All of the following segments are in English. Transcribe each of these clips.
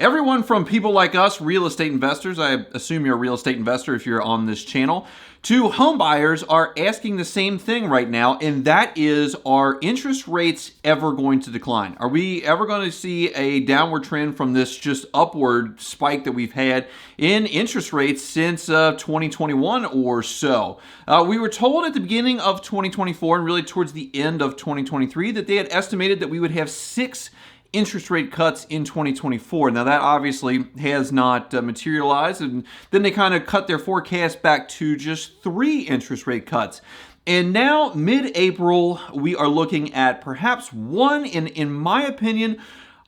Everyone from people like us, real estate investors, I assume you're a real estate investor if you're on this channel, to home buyers are asking the same thing right now, and that is, are interest rates ever going to decline? Are we ever going to see a downward trend from this just upward spike that we've had in interest rates since 2021 or so? We were told at the beginning of 2024 and really towards the end of 2023 that they had estimated that we would have 6 interest rate cuts in 2024. Now that obviously has not materialized, and then they kind of cut their forecast back to just 3 interest rate cuts. And now mid-April, we are looking at perhaps 1, and in my opinion,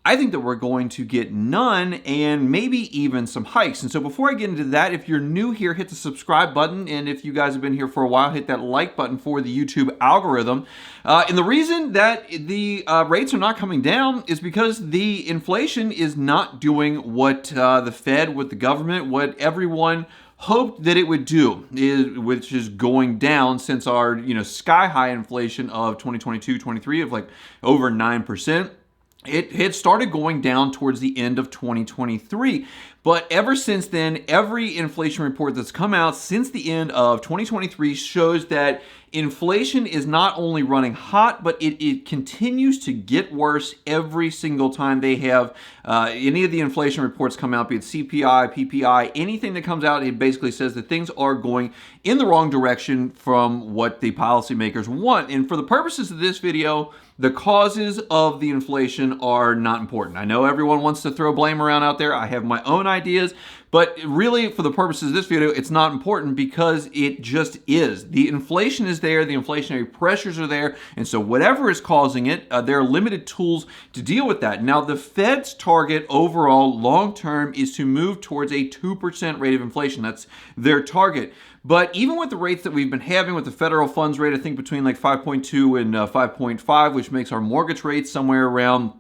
I think that we're going to get none and maybe even some hikes. And so before I get into that, if you're new here, hit the subscribe button. And if you guys have been here for a while, hit that like button for the YouTube algorithm. And the reason that the rates are not coming down is because the inflation is not doing what the Fed, what the government, what everyone hoped that it would do, which is going down since our sky high inflation of 2022-23 of like over 9%. It had started going down towards the end of 2023. But ever since then, every inflation report that's come out since the end of 2023 shows that inflation is not only running hot, but it continues to get worse every single time they have any of the inflation reports come out, be it CPI, PPI, anything that comes out, it basically says that things are going in the wrong direction from what the policymakers want. And for the purposes of this video, the causes of the inflation are not important. I know everyone wants to throw blame around out there. I have my own ideas, but really for the purposes of this video, it's not important because it just is. The inflation is there, the inflationary pressures are there, and so whatever is causing it, there are limited tools to deal with that. Now, the Fed's target overall long-term is to move towards a 2% rate of inflation. That's their target. But even with the rates that we've been having with the federal funds rate, I think between like 5.2 and 5.5, which makes our mortgage rate somewhere around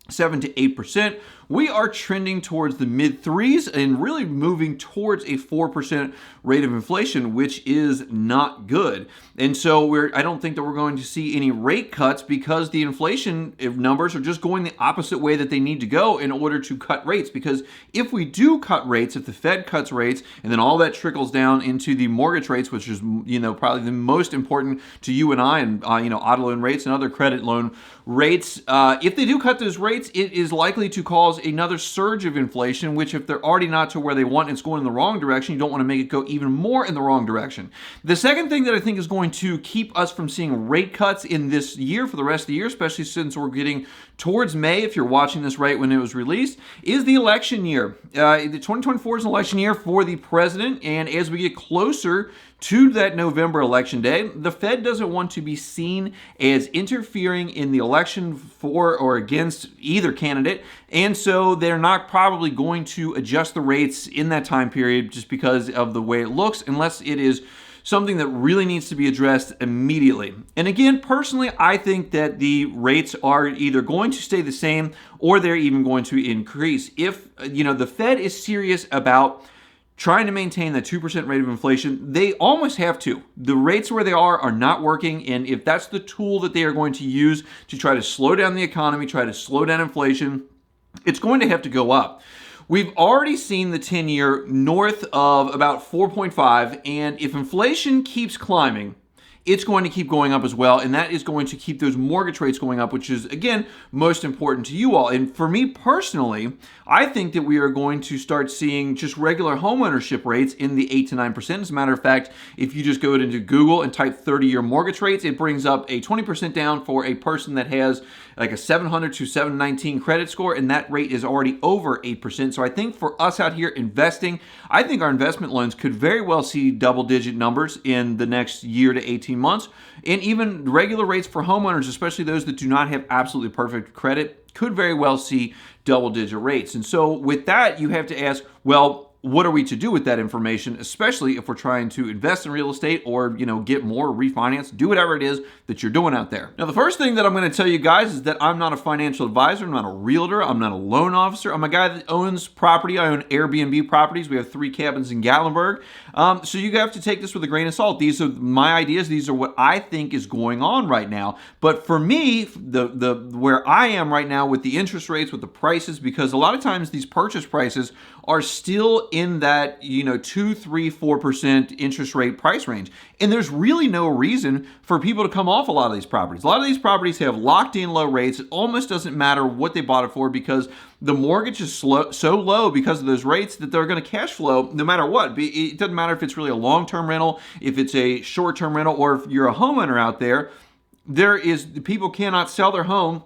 7 to 8%, we are trending towards the mid 3s and really moving towards a 4% rate of inflation, which is not good. And so I don't think that we're going to see any rate cuts because the inflation numbers are just going the opposite way that they need to go in order to cut rates. Because if we do cut rates, if the Fed cuts rates, and then all that trickles down into the mortgage rates, which is probably the most important to you and I, and auto loan rates and other credit loan rates, if they do cut those rates, it is likely to cause another surge of inflation, which if they're already not to where they want, it's going in the wrong direction. You don't want to make it go even more in the wrong direction. The second thing that I think is going to keep us from seeing rate cuts in this year for the rest of the year, especially since we're getting towards May, if you're watching this right when it was released, is the election year. The 2024 is an election year for the president, and as we get closer to that November election day, the Fed doesn't want to be seen as interfering in the election for or against either candidate, and so they're not probably going to adjust the rates in that time period just because of the way it looks, unless it is something that really needs to be addressed immediately. And again, personally, I think that the rates are either going to stay the same or they're even going to increase. If the Fed is serious about trying to maintain the 2% rate of inflation, they almost have to. The rates where they are not working, and if that's the tool that they are going to use to try to slow down the economy, try to slow down inflation, it's going to have to go up. We've already seen the 10-year north of about 4.5, and if inflation keeps climbing, it's going to keep going up as well, and that is going to keep those mortgage rates going up, which is, again, most important to you all. And for me personally, I think that we are going to start seeing just regular homeownership rates in the 8 to 9%. As a matter of fact, if you just go into Google and type 30-year mortgage rates, it brings up a 20% down for a person that has like a 700 to 719 credit score, and that rate is already over 8%. So I think for us out here investing, I think our investment loans could very well see double-digit numbers in the next year to 18 months. And even regular rates for homeowners, especially those that do not have absolutely perfect credit, could very well see double-digit rates. And so with that, you have to ask, well, what are we to do with that information, especially if we're trying to invest in real estate or, get more, refinance, do whatever it is that you're doing out there. Now, the first thing that I'm going to tell you guys is that I'm not a financial advisor. I'm not a realtor. I'm not a loan officer. I'm a guy that owns property. I own Airbnb properties. We have 3 cabins in Gatlinburg. So you have to take this with a grain of salt. These are my ideas. These are what I think is going on right now. But for me, the where I am right now with the interest rates, with the prices, because a lot of times these purchase prices are still in that 2, 3, 4% interest rate price range, and there's really no reason for people to come off a lot of these properties. A lot of these properties have locked in low rates. It almost doesn't matter what they bought it for, because the mortgage is so low because of those rates that they're going to cash flow no matter what. It doesn't matter if it's really a long-term rental, if it's a short-term rental, or if you're a homeowner out there. People cannot sell their home,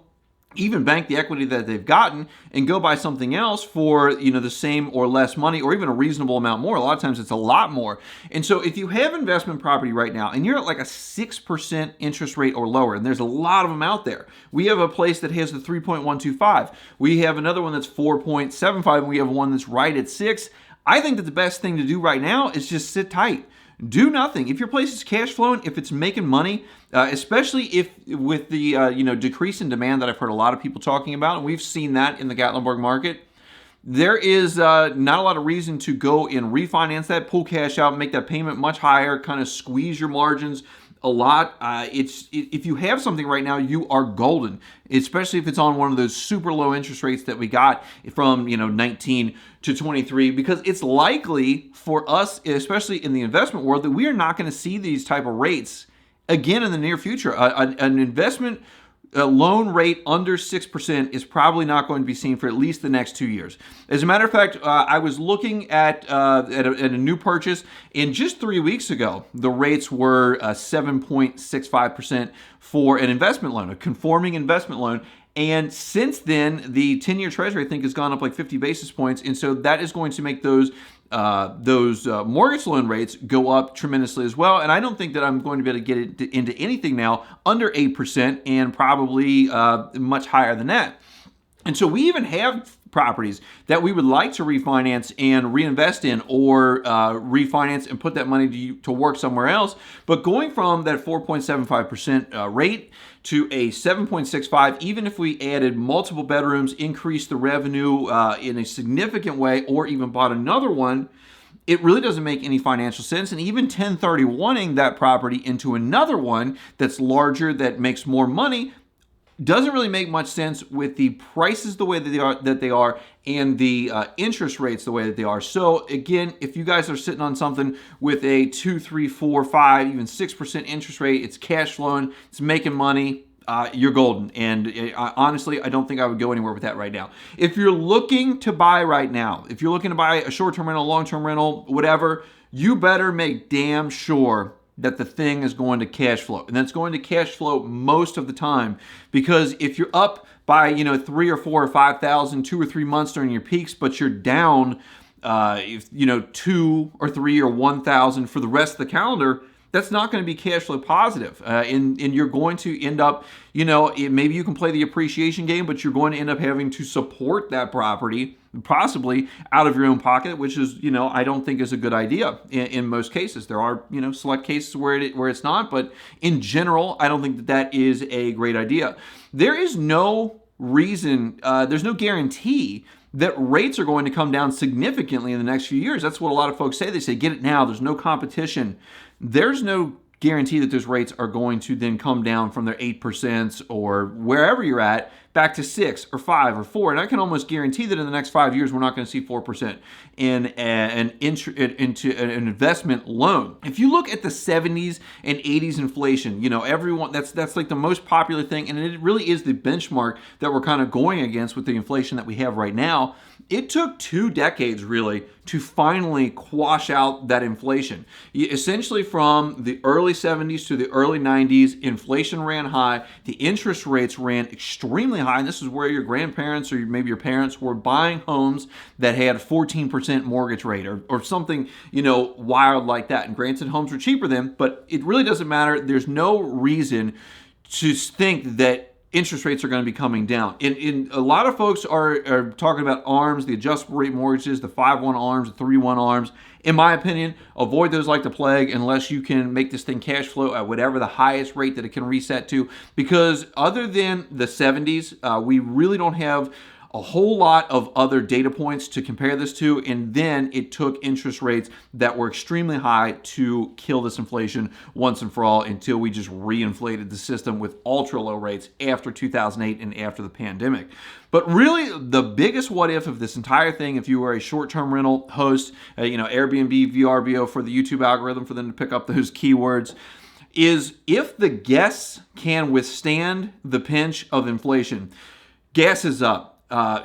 even bank the equity that they've gotten, and go buy something else for the same or less money, or even a reasonable amount more. A lot of times it's a lot more. And so if you have investment property right now and you're at like a 6% interest rate or lower, and there's a lot of them out there. We have a place that has the 3.125. We have another one that's 4.75, and we have one that's right at 6. I think that the best thing to do right now is just sit tight. Do nothing. If your place is cash flowing, if it's making money, especially if with the decrease in demand that I've heard a lot of people talking about, and we've seen that in the Gatlinburg market, there is not a lot of reason to go and refinance that, pull cash out, make that payment much higher, kind of squeeze your margins a lot. If you have something right now, you are golden, especially if it's on one of those super low interest rates that we got from 19 to 23, because it's likely for us, especially in the investment world, that we are not going to see these type of rates again in the near future. An investment loan rate under 6% is probably not going to be seen for at least the next 2 years. As a matter of fact, I was looking at a new purchase, and just 3 weeks ago, the rates were 7.65% for an investment loan, a conforming investment loan. And since then, the 10-year Treasury, I think, has gone up like 50 basis points. And so that is going to make those mortgage loan rates go up tremendously as well. And I don't think that I'm going to be able to get into anything now under 8%, and probably much higher than that. And so we even have properties that we would like to refinance and reinvest in, or refinance and put that money to work somewhere else. But going from that 4.75% rate to a 7.65, even if we added multiple bedrooms, increased the revenue in a significant way, or even bought another one, it really doesn't make any financial sense. And even 1031ing that property into another one that's larger, that makes more money, doesn't really make much sense with the prices the way that they are, and the interest rates the way that they are. So again, if you guys are sitting on something with a 2, 3, 4, 5, even 6% interest rate, it's cash flowing, it's making money, you're golden. And honestly, I don't think I would go anywhere with that right now. If you're looking to buy right now, if you're looking to buy a short-term rental, long-term rental, whatever, you better make damn sure that the thing is going to cash flow. And that's going to cash flow most of the time, because if you're up by 3 or 4 or 5,000, 2 or 3 months during your peaks, but you're down 2 or 3 or 1,000 for the rest of the calendar, that's not going to be cash flow positive. And you're going to end up, maybe you can play the appreciation game, but you're going to end up having to support that property, possibly out of your own pocket, which is, I don't think is a good idea in most cases. There are, select cases where it's not, but in general, I don't think that is a great idea. There is no reason, there's no guarantee that rates are going to come down significantly in the next few years. That's what a lot of folks say. They say, get it now. There's no competition. There's no guarantee that those rates are going to then come down from their 8% or wherever you're at back to 6 or 5 or 4. And I can almost guarantee that in the next 5 years, we're not going to see 4% into an investment loan. If you look at the 70s and 80s inflation, everyone, that's like the most popular thing. And it really is the benchmark that we're kind of going against with the inflation that we have right now. It took 2 decades really to finally quash out that inflation. Essentially from the early 70s to the early 90s, inflation ran high, the interest rates ran extremely high, and this is where your grandparents or maybe your parents were buying homes that had a 14% mortgage rate or something, wild like that. And granted, homes were cheaper then, but it really doesn't matter. There's no reason to think that interest rates are going to be coming down. In a lot of folks are talking about ARMs, the adjustable rate mortgages, the 5/1 ARMs, the 3/1 ARMs. In my opinion, avoid those like the plague unless you can make this thing cash flow at whatever the highest rate that it can reset to. Because other than the 70s, we really don't have a whole lot of other data points to compare this to, and then it took interest rates that were extremely high to kill this inflation once and for all until we just reinflated the system with ultra low rates after 2008 and after the pandemic. But really, the biggest what if of this entire thing, if you were a short-term rental host, Airbnb, VRBO for the YouTube algorithm for them to pick up those keywords, is if the guests can withstand the pinch of inflation. Gas is up.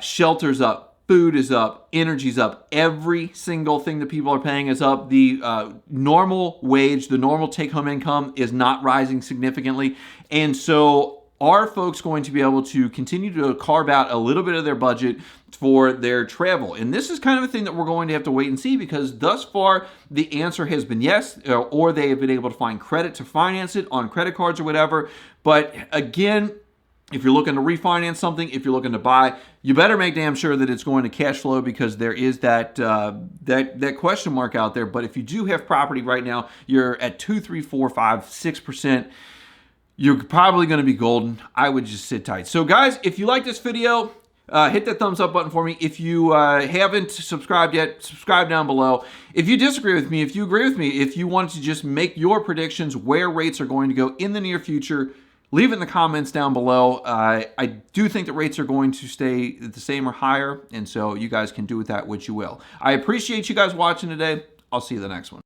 Shelter's up, food is up, energy's up. Every single thing that people are paying is up. The normal wage, the normal take-home income is not rising significantly. And so are folks going to be able to continue to carve out a little bit of their budget for their travel? And this is kind of a thing that we're going to have to wait and see, because thus far the answer has been yes, or they have been able to find credit to finance it on credit cards or whatever. But again, if you're looking to refinance something, if you're looking to buy, you better make damn sure that it's going to cash flow, because there is that question mark out there. But if you do have property right now, you're at 2, 3, 4, 5, 6%. You're probably going to be golden. I would just sit tight. So guys, if you like this video, hit that thumbs up button for me. If you haven't subscribed yet, subscribe down below. If you disagree with me, if you agree with me, if you want to just make your predictions where rates are going to go in the near future, leave it in the comments down below. I do think that rates are going to stay the same or higher, and so you guys can do with that what you will. I appreciate you guys watching today. I'll see you the next one.